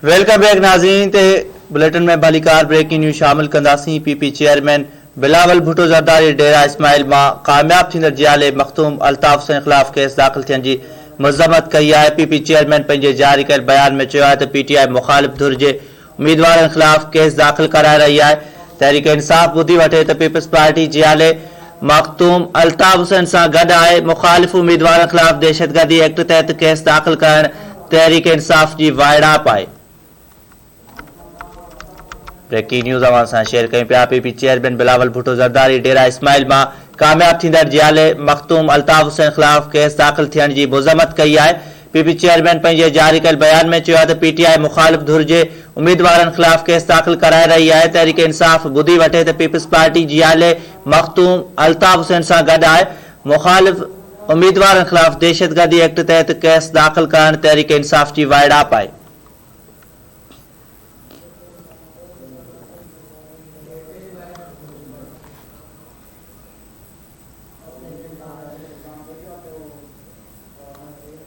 Welcome back नाज़रीन ते bulletin में भलीकार ब्रेकिंग न्यूज़ शामिल कंदासीं। पीपी चेयरमैन बिलावल भुट्टो ज़रदारी डेरा इस्माइल मां कामयाब थींदड़ जियाले मखतूम अल्ताफ़ हुसैन ख़िलाफ़ केस दाख़िल थियण जी मज़म्मत कई है। पीपी चेयरमैन पंहिंजे जारी कयल बयान में चयो आहे त पीटीआई मुखालिफ़ धुर जे उम्मीदवारनि ख़िलाफ़ केस दाख़िल कराए रही है। तहरीक इंसाफ़ ॿुधी वठे त पीपल्स पार्टी जियाले मखतूम अल्ताफ़ हुसैन सां गॾु आहे। मुखालिफ़ उम्मीदवारनि ख़िलाफ़ दहशतगर्दी एक्ट तहत केस दाख़िल करणु तहरीक इंसाफ़ जी वाइड़ाप आहे। ब्रेकिंग न्यूज़ अवां सां शेयर कयूं पिया। पीपी चेयरमैन बिलावल भुट्टो ज़रदारी डेरा इस्माइल मां कामयाब थींदड़ जियाले मखतूम अल्ताफ़ हुसैन ख़िलाफ़ केस दाख़िल थियण जी मज़म्मत कई आहे। पीपी चेयरमैन पंहिंजे जारी कयल बयान में चयो आहे त पीटीआई मुखालिफ़ धुर जे उम्मीदवारनि ख़िलाफ़ केस दाख़िल कराए रही आहे। तहरीक इंसाफ़ ॿुधी वठे त पीपल्स पार्टी जियाले मखतूम अल्ताफ़ हुसैन सां गॾु आहे। मुखालिफ़ उम्मीदवारनि ख़िलाफ़ दहशतगर्दी एक्ट तहत केस दाख़िल करणु तहरीक इंसाफ़ जी वाइड़ाप आहे।